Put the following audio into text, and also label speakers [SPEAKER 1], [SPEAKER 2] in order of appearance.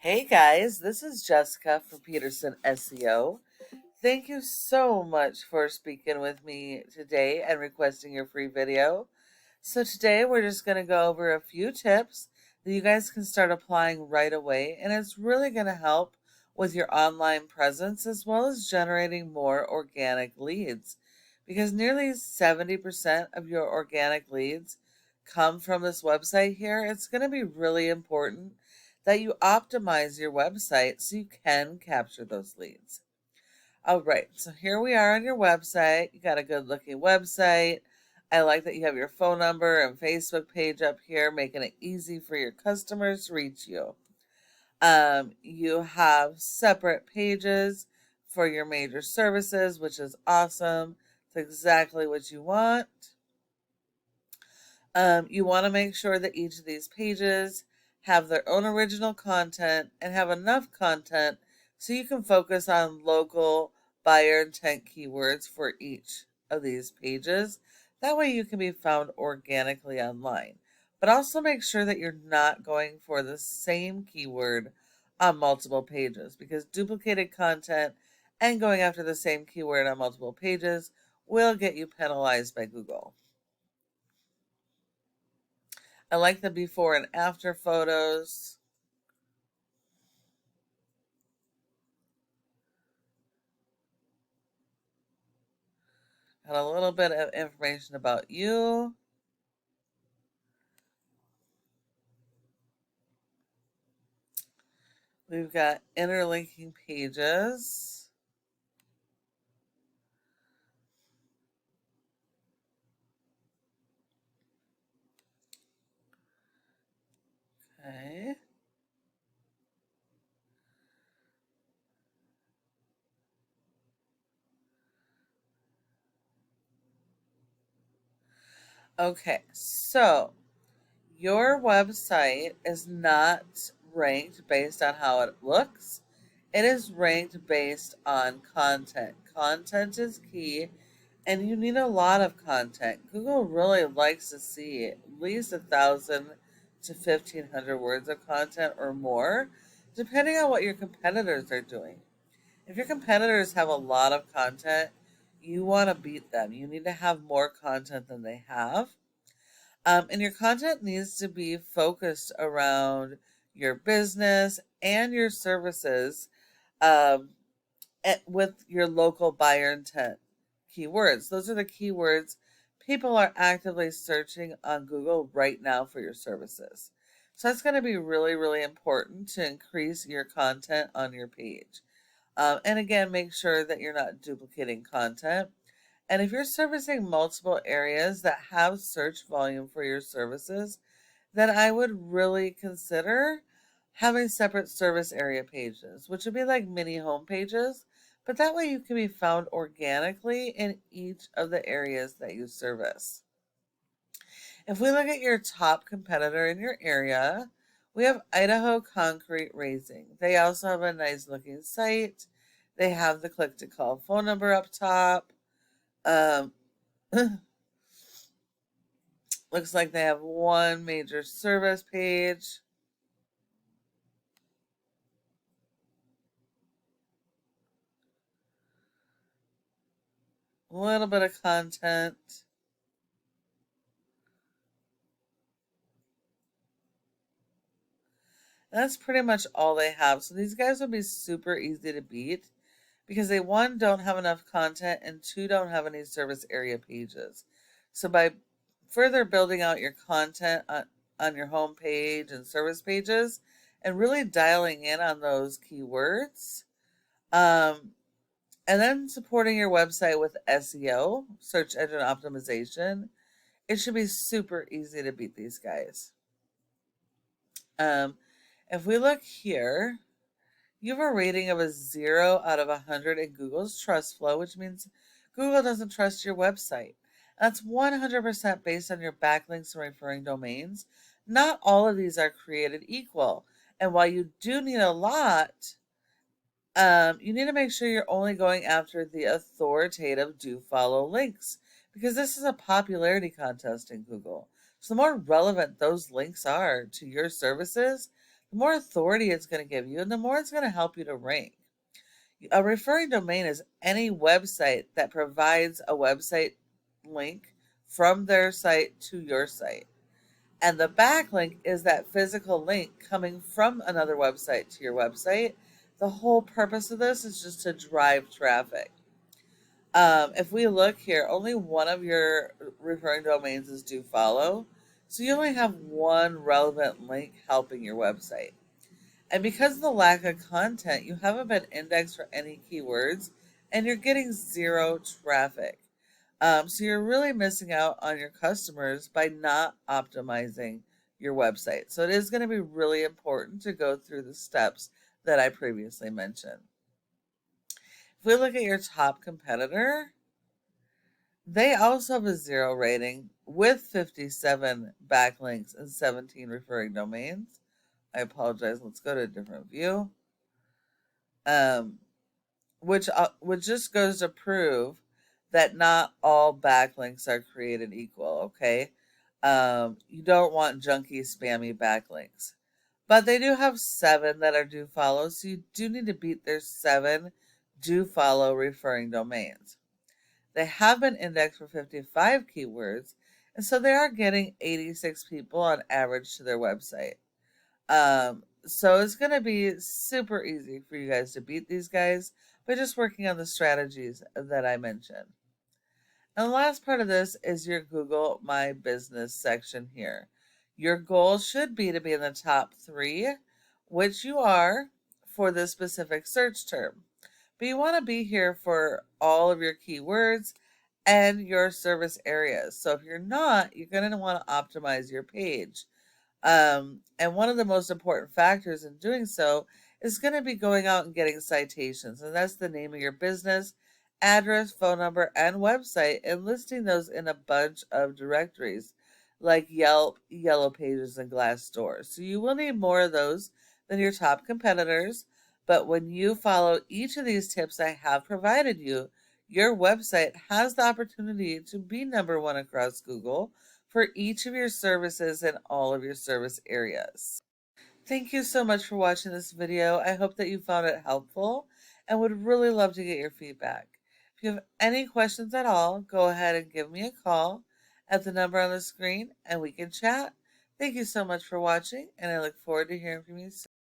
[SPEAKER 1] Hey guys, this is Jessica from Peterson SEO. Thank you so much for speaking with me today and requesting your free video. So today we're just going to go over a few tips that you guys can start applying right away, and it's really going to help with your online presence as well as generating more organic leads, because nearly 70% of your organic leads come from this website here. It's going to be really important that you optimize your website so you can capture those leads. All right, so here we are on your website. You got a good looking website. I like that you have your phone number and Facebook page up here, making it easy for your customers to reach you. You have separate pages for your major services, which is awesome. It's exactly what you want. You want to make sure that each of these pages have their own original content and have enough content so you can focus on local buyer intent keywords for each of these pages. That way you can be found organically online. But also make sure that you're not going for the same keyword on multiple pages, because duplicated content and going after the same keyword on multiple pages will get you penalized by Google. I like the before and after photos. Got a little bit of information about you. We've got interlinking pages. Okay. Okay, so your website is not ranked based on how it looks. It is ranked based on content. Content is key, and you need a lot of content. Google really likes to see at least 1,000 to 1,500 words of content or more, depending on what your competitors are doing. If your competitors have a lot of content, you want to beat them. You need to have more content than they have. And your content needs to be focused around your business and your services, um, with your local buyer intent keywords. Those are the keywords people are actively searching on Google right now for your services. So that's going to be really, really important to increase your content on your page. And again, make sure that you're not duplicating content. And if you're servicing multiple areas that have search volume for your services, then I would really consider having separate service area pages, which would be like mini home pages. But that way you can be found organically in each of the areas that you service. If we look at your top competitor in your area, we have Idaho Concrete Raising. They also have a nice looking site. They have the click to call phone number up top. Um, looks like they have one major service page. A little bit of content. That's pretty much all they have. So these guys would be super easy to beat because they, one, don't have enough content, and two, don't have any service area pages. So by further building out your content on your home page and service pages and really dialing in on those keywords, and then supporting your website with SEO, search engine optimization, it should be super easy to beat these guys. If we look here, you have a rating of a 0 out of 100 in Google's trust flow, which means Google doesn't trust your website. That's 100% based on your backlinks and referring domains. Not all of these are created equal. And while you do need a lot, you need to make sure you're only going after the authoritative do follow links, because this is a popularity contest in Google. So the more relevant those links are to your services, the more authority it's going to give you and the more it's going to help you to rank. A referring domain is any website that provides a website link from their site to your site. And the backlink is that physical link coming from another website to your website. The whole purpose of this is just to drive traffic. If we look here, only one of your referring domains is do follow. So you only have one relevant link helping your website. And because of the lack of content, you haven't been indexed for any keywords and you're getting zero traffic. So you're really missing out on your customers by not optimizing your website. So it is going to be really important to go through the steps that I previously mentioned. If we look at your top competitor, they also have a 0 rating with 57 backlinks and 17 referring domains. I apologize. Let's go to a different view. Which just goes to prove that not all backlinks are created equal, okay? You don't want junky, spammy backlinks. But they do have 7 that are do follow, so you do need to beat their 7 do follow referring domains. They have been indexed for 55 keywords, and so they are getting 86 people on average to their website. So it's going to be super easy for you guys to beat these guys by just working on the strategies that I mentioned. And the last part of this is your Google My Business section here. Your goal should be to be in the top 3, which you are for this specific search term. But you want to be here for all of your keywords and your service areas. So if you're not, you're going to want to optimize your page. And one of the most important factors in doing so is going to be going out and getting citations. And that's the name of your business, address, phone number, and website, and listing those in a bunch of directories like Yelp, Yellow Pages, and Glassdoor. So you will need more of those than your top competitors. But when you follow each of these tips I have provided you, your website has the opportunity to be number 1 across Google for each of your services in all of your service areas. Thank you so much for watching this video. I hope that you found it helpful and would really love to get your feedback. If you have any questions at all, go ahead and give me a call at the number on the screen and we can chat. Thank you so much for watching, and I look forward to hearing from you soon.